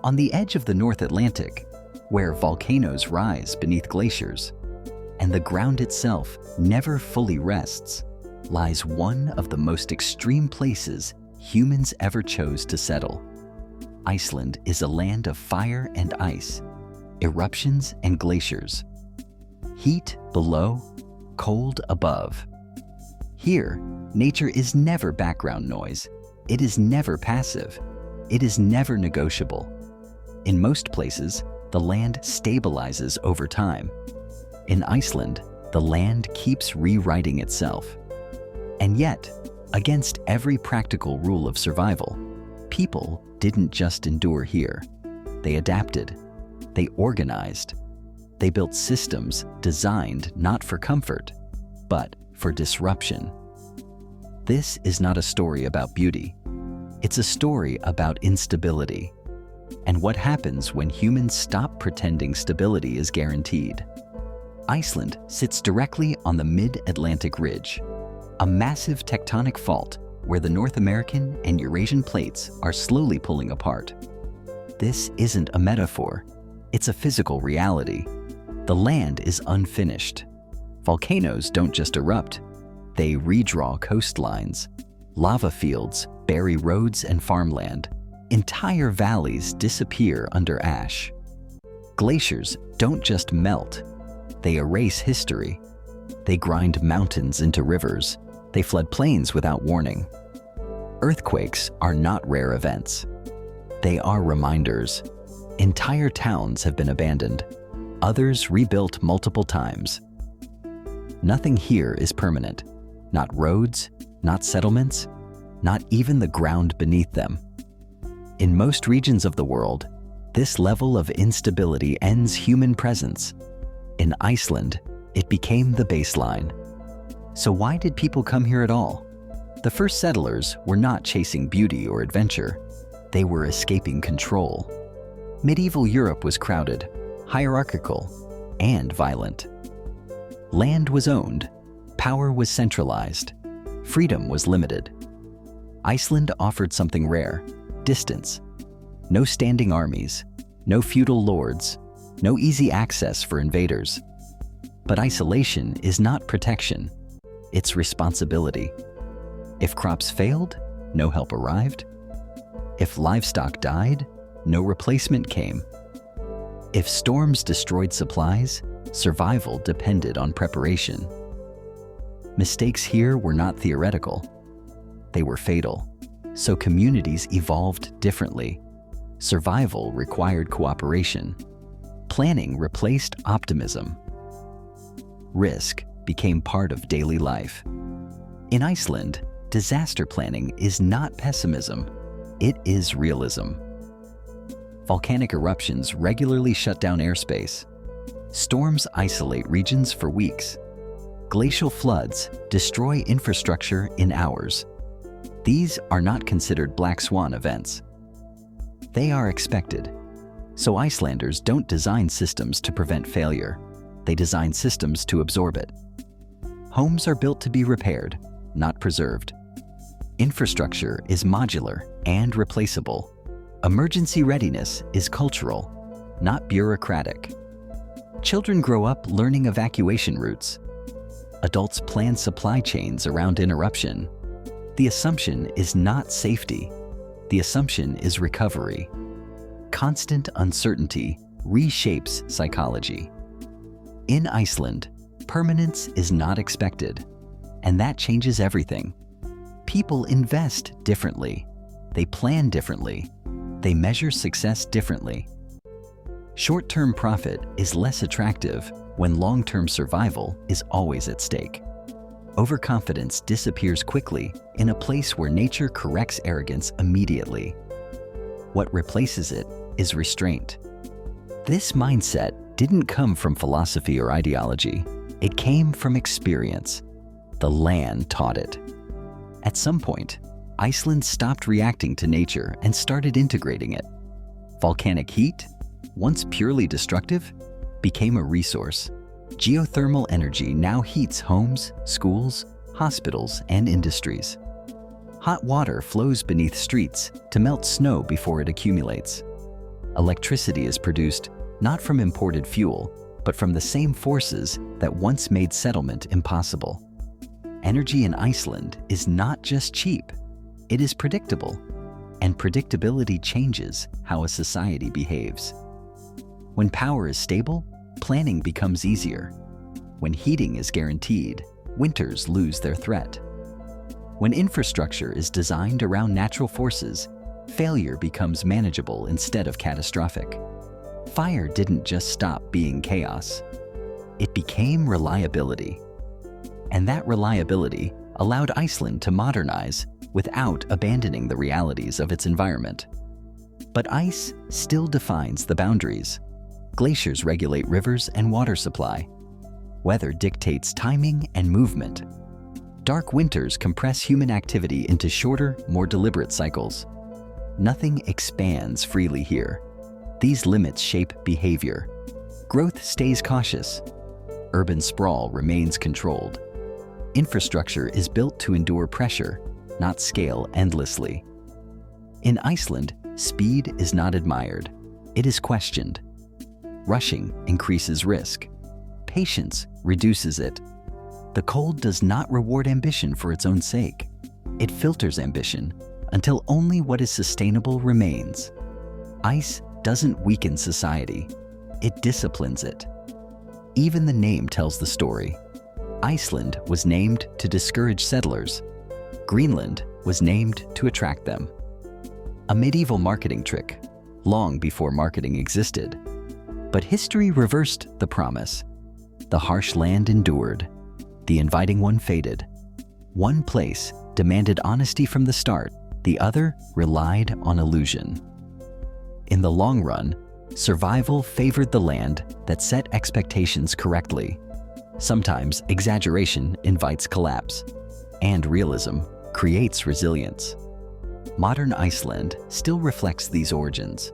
On the edge of the North Atlantic, where volcanoes rise beneath glaciers, and the ground itself never fully rests, lies one of the most extreme places humans ever chose to settle. Iceland is a land of fire and ice, eruptions and glaciers. Heat below, cold above. Here, nature is never background noise. It is never passive. It is never negotiable. In most places, the land stabilizes over time. In Iceland, the land keeps rewriting itself. And yet, against every practical rule of survival, people didn't just endure here. They adapted. They organized. They built systems designed not for comfort, but for disruption. This is not a story about beauty. It's a story about instability and what happens when humans stop pretending stability is guaranteed. Iceland sits directly on the mid-Atlantic ridge, a massive tectonic fault where the North American and Eurasian plates are slowly pulling apart. This isn't a metaphor. It's a physical reality. The land is unfinished. Volcanoes don't just erupt. They redraw coastlines. Lava fields bury roads and farmland. Entire valleys disappear under ash. Glaciers don't just melt. They erase history. They grind mountains into rivers. They flood plains without warning. Earthquakes are not rare events. They are reminders. Entire towns have been abandoned. Others rebuilt multiple times. Nothing here is permanent. Not roads, not settlements, not even the ground beneath them. In most regions of the world, this level of instability ends human presence. In Iceland, it became the baseline. So why did people come here at all? The first settlers were not chasing beauty or adventure. They were escaping control. Medieval Europe was crowded, hierarchical, and violent. Land was owned, power was centralized, freedom was limited. Iceland offered something rare: distance. No standing armies, no feudal lords, no easy access for invaders. But isolation is not protection, it's responsibility. If crops failed, no help arrived. If livestock died, no replacement came. If storms destroyed supplies, survival depended on preparation. Mistakes here were not theoretical. They were fatal. So communities evolved differently. Survival required cooperation. Planning replaced optimism. Risk became part of daily life. In Iceland, disaster planning is not pessimism, it is realism. Volcanic eruptions regularly shut down airspace. Storms isolate regions for weeks. Glacial floods destroy infrastructure in hours. These are not considered black swan events. They are expected. So Icelanders don't design systems to prevent failure. They design systems to absorb it. Homes are built to be repaired, not preserved. Infrastructure is modular and replaceable. Emergency readiness is cultural, not bureaucratic. Children grow up learning evacuation routes. Adults plan supply chains around interruption. The assumption is not safety. The assumption is recovery. Constant uncertainty reshapes psychology. In Iceland, permanence is not expected, and that changes everything. People invest differently. They plan differently. They measure success differently. Short-term profit is less attractive when long-term survival is always at stake. Overconfidence disappears quickly in a place where nature corrects arrogance immediately. What replaces it is restraint. This mindset didn't come from philosophy or ideology. It came from experience. The land taught it. At some point, Iceland stopped reacting to nature and started integrating it. Volcanic heat, once purely destructive, became a resource. Geothermal energy now heats homes, schools, hospitals, and industries. Hot water flows beneath streets to melt snow before it accumulates. Electricity is produced not from imported fuel, but from the same forces that once made settlement impossible. Energy in Iceland is not just cheap, it is predictable, and predictability changes how a society behaves. When power is stable, planning becomes easier. When heating is guaranteed, winters lose their threat. When infrastructure is designed around natural forces, failure becomes manageable instead of catastrophic. Fire didn't just stop being chaos. It became reliability. And that reliability allowed Iceland to modernize without abandoning the realities of its environment. But ice still defines the boundaries. Glaciers regulate rivers and water supply. Weather dictates timing and movement. Dark winters compress human activity into shorter, more deliberate cycles. Nothing expands freely here. These limits shape behavior. Growth stays cautious. Urban sprawl remains controlled. Infrastructure is built to endure pressure, not scale endlessly. In Iceland, speed is not admired. It is questioned. Rushing increases risk. Patience reduces it. The cold does not reward ambition for its own sake. It filters ambition until only what is sustainable remains. Ice doesn't weaken society, it disciplines it. Even the name tells the story. Iceland was named to discourage settlers. Greenland was named to attract them. A medieval marketing trick, long before marketing existed. But history reversed the promise. The harsh land endured. The inviting one faded. One place demanded honesty from the start, the other relied on illusion. In the long run, survival favored the land that set expectations correctly. Sometimes exaggeration invites collapse, and realism creates resilience. Modern Iceland still reflects these origins.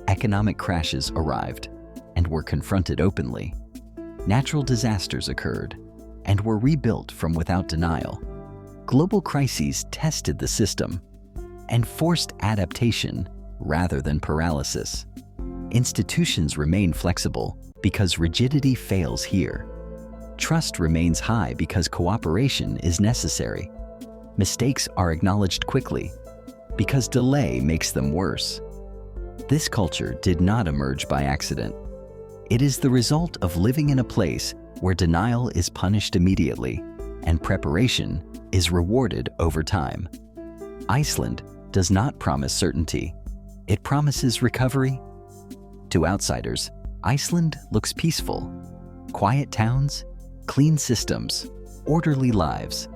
Economic crashes arrived and were confronted openly. Natural disasters occurred and were rebuilt from without denial. Global crises tested the system and forced adaptation rather than paralysis. Institutions remain flexible because rigidity fails here. Trust remains high because cooperation is necessary. Mistakes are acknowledged quickly because delay makes them worse. This culture did not emerge by accident. It is the result of living in a place where denial is punished immediately and preparation is rewarded over time. Iceland does not promise certainty. It promises recovery. To outsiders, Iceland looks peaceful. Quiet towns, clean systems, orderly lives.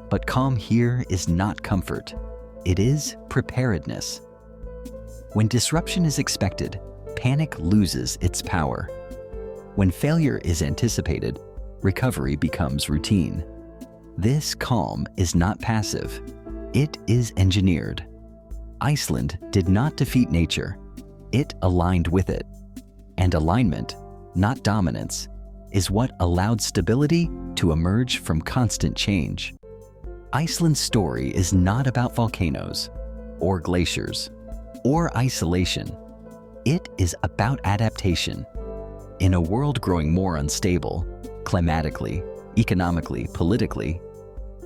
But calm here is not comfort. It is preparedness. When disruption is expected, panic loses its power. When failure is anticipated, recovery becomes routine. This calm is not passive. It is engineered. Iceland did not defeat nature. It aligned with it. And alignment, not dominance, is what allowed stability to emerge from constant change. Iceland's story is not about volcanoes, or glaciers, or isolation. It is about adaptation. In a world growing more unstable, climatically, economically, politically,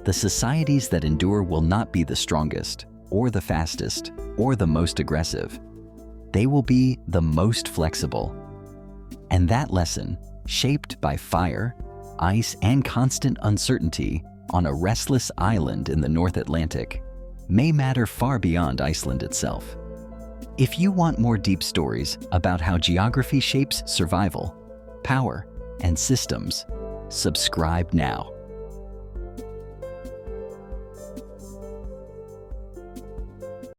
the societies that endure will not be the strongest, or the fastest, or the most aggressive. They will be the most flexible. And that lesson, shaped by fire, ice, and constant uncertainty on a restless island in the North Atlantic, may matter far beyond Iceland itself. If you want more deep stories about how geography shapes survival, power, and systems, subscribe now.